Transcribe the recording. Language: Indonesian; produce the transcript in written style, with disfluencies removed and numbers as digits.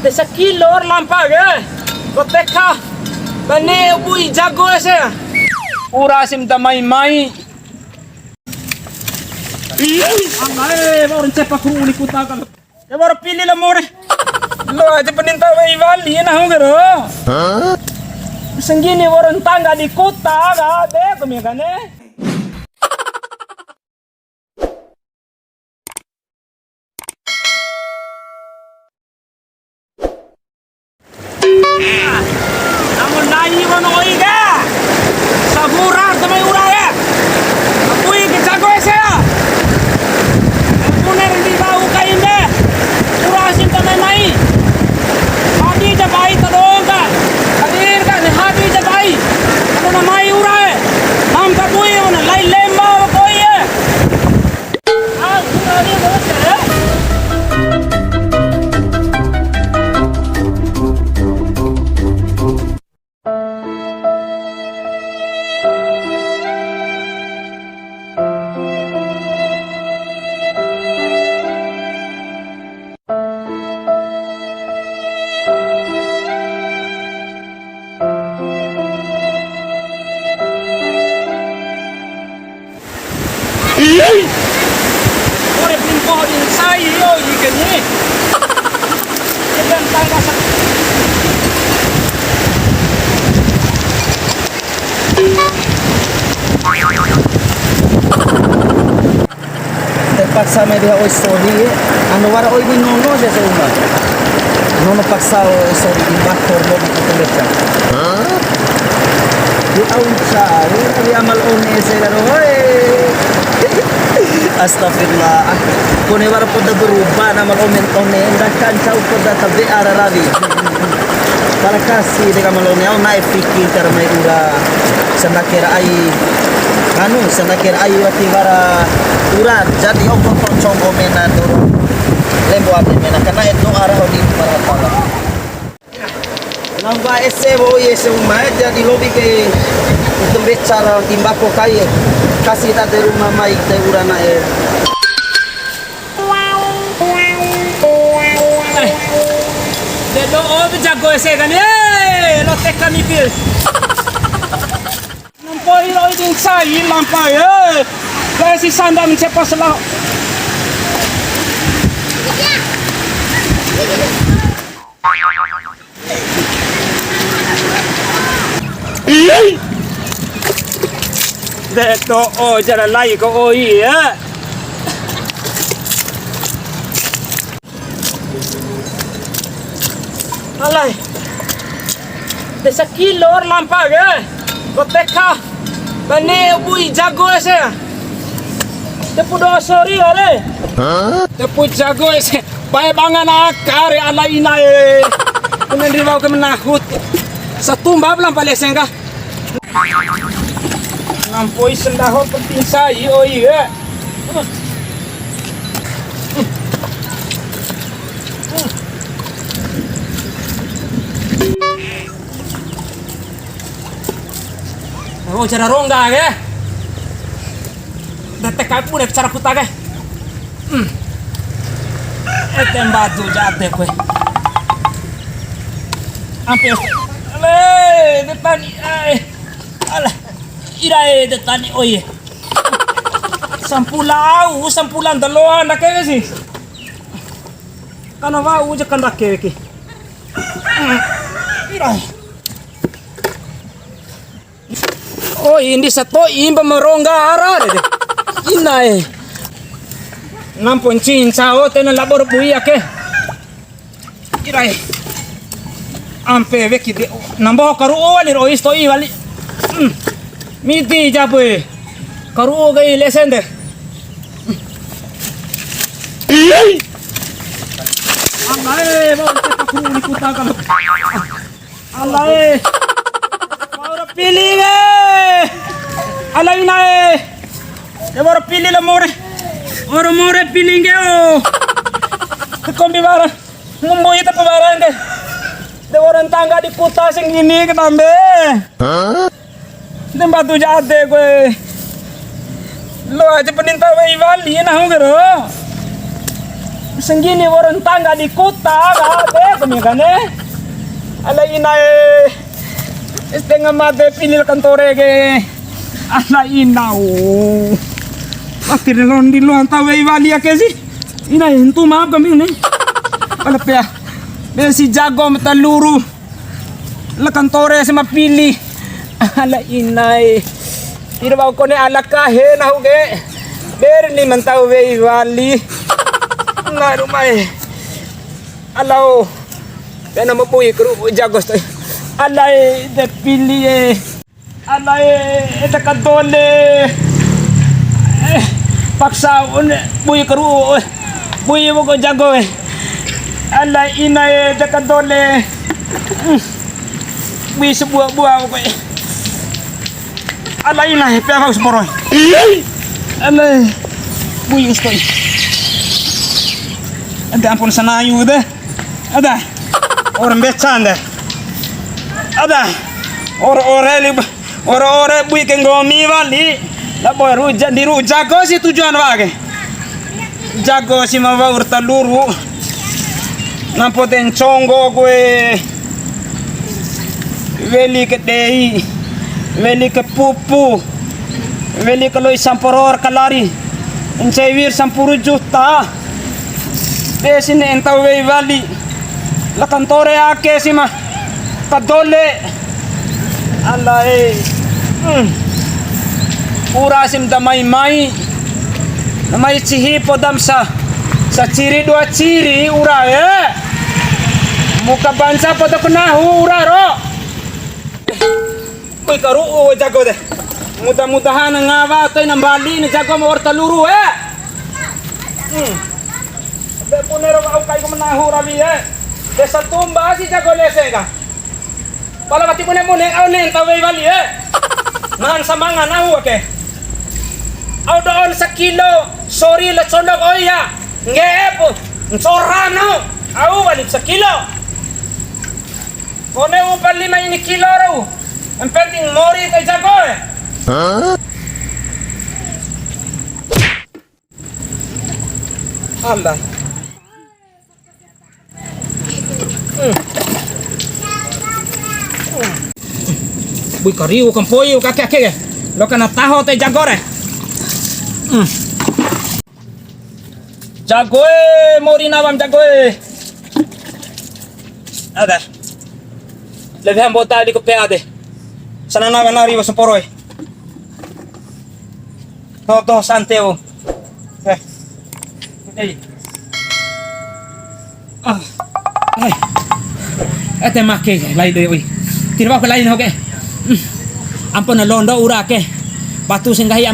Desa kilor lampa ke? Koteka. Bani bui jago se. Ura sim damai mai. Amai baru cepak kru ni kutakan. Ya baru pilih lah more. Lo aja peninta wali na ho gero. Senggini baru tangga di kota ga de kami kan Namun nayi wono oiga. Sabura tamai uraya. Apui ke jago ese. Puner di bau kainde. Urasin tamai mai. Hadi jabai tadonga. Hadir ka hadi jabai. Ano na mai urae. Nam ka bui wono lai lemba koye. Ah, urani bote. Ore pimpo din sai yo ikeni. Kedan tangga sak. Terpaksa media oi sorry. Anu wara oi ni nono je seumba. Nono paksa oi sorry di bakor lo di teleca. Di aunca, di amal one se la oi. Astagfirullah. Kone wara poda berubah nama omen one ndakan chau poda tabe araravi. Para kasih de kamalone au naik fikir karena ura sandakera ai anu sandakera ai wati wara ura jadi opo tocong omena doro lembo ate mena karena itu arah di para pala. Nangba ese bo ese umai jadi lobi ke untuk bicara timbako kaya kasih tak dari rumah mai dari urana Dedo obi jago ese kan lo teka mikir nampoi lo idin sai lampai kasi sandam cepat selah Dedo oh jalan lagi ko oh iya Alay Desa kilor lampa ke Koteka Bani bui jago ese Tepu doa sorry ole Tepu jago ese Bae bangan akar ala inai Kemen ribau kemen nakut Satumba belam pale sengka Nampoi sendaho penting saya oh iya Oh cara rongga ke Detek aku deh cara kuta ke Etem batu jate kue Ampe Ale detani Alah Irai detani oh iya Sampulan daloan nak ke sih Kana wa ujekan rakke ki Irai Oh ini satu imba merongga arah deh. Inai. Nampun cinta oh tena labor buia ke. Irai. Ampe veki de nambo karu oli ro isto i wali. Miti jape. Karu gai lesende. Alai mau kita kru ni kutakan. Alai. Mau pilih ke. Alay na Ya baru pilih lah more. Oro more pilih ke oh. Kombi bara. Ngumboy ita pabaran ke. De orang tangga di kota sing gini ketambe. De batu jate gue. Lo aja peninta wali na ho gero. Senggini warung tangga di kota kate kami kane. Ala inay setengah mate pinil kantore ke. Ala inau. Akhirnya lon di luar tahu wali ya sih. Inay itu maaf kami nih. Ala pia. Si jago mata luru. La kantore si mapili. Ala inay. Tidak mau kone ala kahe na huge. Ber ni man tahu wali. Na rumay. Alaw. Kaya na mapuhi kru jago stoy. Alay de pili alay eta kadole paksa buhi kru buhi mo ko jago alay inay de kadole buhi sebuah ko alay inay pia faus poroy alay buhi stoy ada ampun sanayu de ada orang becanda ada ore bui ke ngomi wali la boy ruja di jago si tujuan wage jago si mawa urta luru nampoten chongo gue weli ke dei weli ke pupu weli ke loi samporor kalari encewir sampuru juta desine entau wali la kantore ake si mah kadole alay urasim damay may cihipo dam sa ciri dua ciri ura muka bansa pada kenahu ura ro uy karu jago deh mudah-mudahan ngawa toy nang bali ni jago mo orta luru be punero au kay ko menahu rabi desa tumba si jago lese ka pala mati mune au nen tawai wali nahan samangan au ke au doon sa kilo sorry la sondok oya ngeep sorano au wali sa kilo kone upal 5 ini kilo raw ang penting mori kay jago Allah Bui kariu kampoy kakek lo kana taho te jagore jagoe mori nawam jagoe ada lebih hambota di kopiade sana nawa nari wasaporoy to santeo ete make lai de oi tirwa ko lain hoke ampun na londo ura ke batu singgahi